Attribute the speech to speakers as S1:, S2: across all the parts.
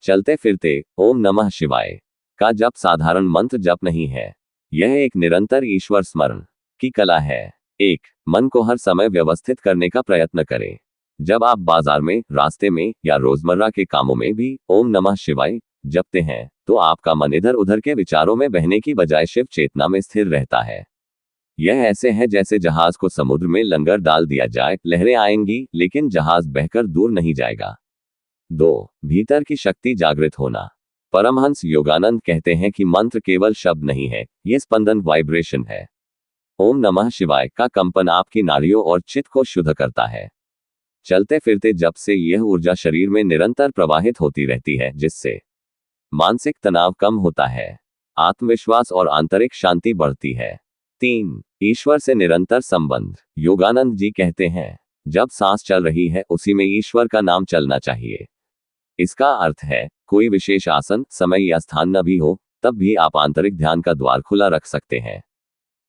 S1: चलते फिरते ओम नमः शिवाय का जप साधारण मंत्र जप नहीं है। यह एक निरंतर ईश्वर स्मरण की कला है। 1. मन को हर समय व्यवस्थित करने का प्रयत्न करें। जब आप बाजार में, रास्ते में या रोजमर्रा के कामों में भी ओम नमः शिवाय जपते हैं तो आपका मन इधर उधर के विचारों में बहने की बजाय शिव चेतना में स्थिर रहता है। यह ऐसे है जैसे जहाज को समुद्र में लंगर डाल दिया जाए, लहरें आएंगी लेकिन जहाज बहकर दूर नहीं जाएगा। 2. भीतर की शक्ति जागृत होना। परमहंस योगानंद कहते हैं कि मंत्र केवल शब्द नहीं है, ये स्पंदन वाइब्रेशन है। ओम नमः शिवाय का कंपन आपकी नाड़ियों और चित्त को शुद्ध करता है। चलते फिरते जप से यह ऊर्जा शरीर में निरंतर प्रवाहित होती रहती है, जिससे मानसिक तनाव कम होता है, आत्मविश्वास और आंतरिक शांति बढ़ती है। 3. ईश्वर से निरंतर संबंध। योगानंद जी कहते हैं, जब सांस चल रही है उसी में ईश्वर का नाम चलना चाहिए। इसका अर्थ है, कोई विशेष आसन, समय या स्थान न भी हो, तब भी आप आंतरिक ध्यान का द्वार खुला रख सकते हैं।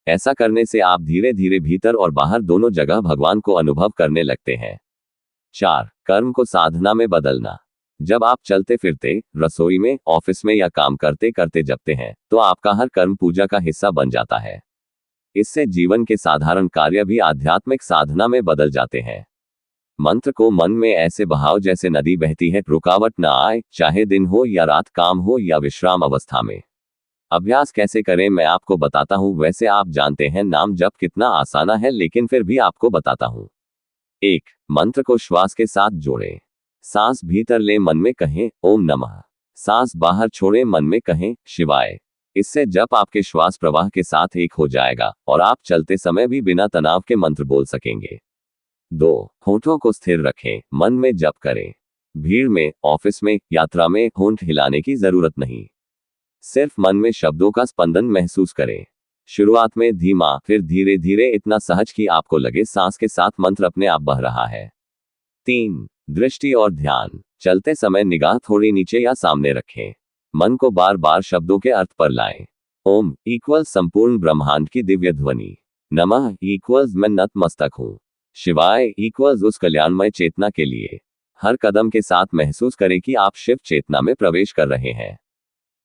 S1: ऐसा करने से आप धीरे धीरे भीतर और बाहर दोनों जगह भगवान को अनुभव करने लगते हैं। 4. कर्म को साधना में बदलना। जब आप चलते फिरते, रसोई में, ऑफिस में या काम करते करते जपते हैं तो आपका हर कर्म पूजा का हिस्सा बन जाता है। इससे जीवन के साधारण कार्य भी आध्यात्मिक साधना में बदल जाते हैं। मंत्र को मन में ऐसे बहाव जैसे नदी बहती है, रुकावट न आए, चाहे दिन हो या रात, काम हो या विश्राम अवस्था में। अभ्यास कैसे करें मैं आपको बताता हूँ। वैसे आप जानते हैं नाम जप कितना आसान है, लेकिन फिर भी आपको बताता हूँ। 1. मंत्र को श्वास के साथ जोड़ें। सांस भीतर ले, मन में कहें ओम नमः। सांस बाहर छोड़ें, मन में कहें शिवाय। इससे जप आपके श्वास प्रवाह के साथ एक हो जाएगा और आप चलते समय भी बिना तनाव के मंत्र बोल सकेंगे। 2. होठों को स्थिर रखें, मन में जप करें। भीड़ में, ऑफिस में, यात्रा में होंठ हिलाने की जरूरत नहीं। सिर्फ मन में शब्दों का स्पंदन महसूस करें। शुरुआत में धीमा, फिर धीरे धीरे, इतना सहज कि आपको लगे सांस के साथ मंत्र अपने आप बह रहा है। 3. दृष्टि और ध्यान। चलते समय निगाह थोड़ी नीचे या सामने रखें। मन को बार बार शब्दों के अर्थ पर लाएं। ओम इक्वल्स संपूर्ण ब्रह्मांड की दिव्य ध्वनि। नमः इक्वल्स मैं नतमस्तक हूँ। शिवाय इक्वल्स उस कल्याणमय चेतना के लिए। हर कदम के साथ महसूस करें कि आप शिव चेतना में प्रवेश कर रहे हैं।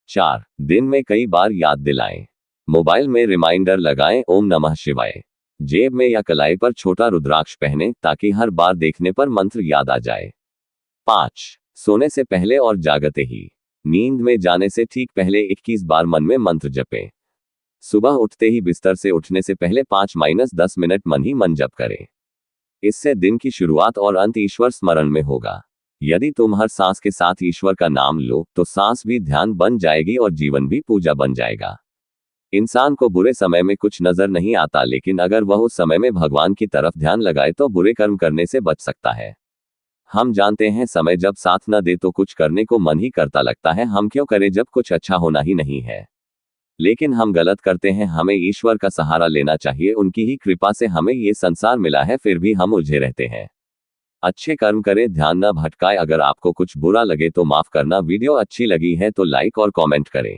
S1: 4. दिन में कई बार याद दिलाएं। मोबाइल में रिमाइंडर लगाएं ओम नमः शिवाय। जेब में या कलाई पर छोटा रुद्राक्ष पहने ताकि हर बार देखने पर मंत्र याद आ जाए। 5. सोने से पहले और जागते ही। नींद में जाने से ठीक पहले 21 बार मन में मंत्र जपें। सुबह उठते ही बिस्तर से उठने से पहले 5-10 मिनट मन ही मन जप करें। इससे दिन की शुरुआत और अंत ईश्वर स्मरण में होगा। यदि तुम हर सांस के साथ ईश्वर का नाम लो तो सांस भी ध्यान बन जाएगी और जीवन भी पूजा बन जाएगा। इंसान को बुरे समय में कुछ नजर नहीं आता, लेकिन अगर वह उस समय में भगवान की तरफ ध्यान लगाए तो बुरे कर्म करने से बच सकता है। हम जानते हैं समय जब साथ न दे तो कुछ करने को मन ही करता लगता है। हम क्यों करें जब कुछ अच्छा होना ही नहीं है। लेकिन हम गलत करते हैं। हमें ईश्वर का सहारा लेना चाहिए। उनकी ही कृपा से हमें ये संसार मिला है, फिर भी हम उलझे रहते हैं। अच्छे कर्म करें, ध्यान न भटकाए। अगर आपको कुछ बुरा लगे तो माफ करना। वीडियो अच्छी लगी है तो लाइक और कमेंट करें।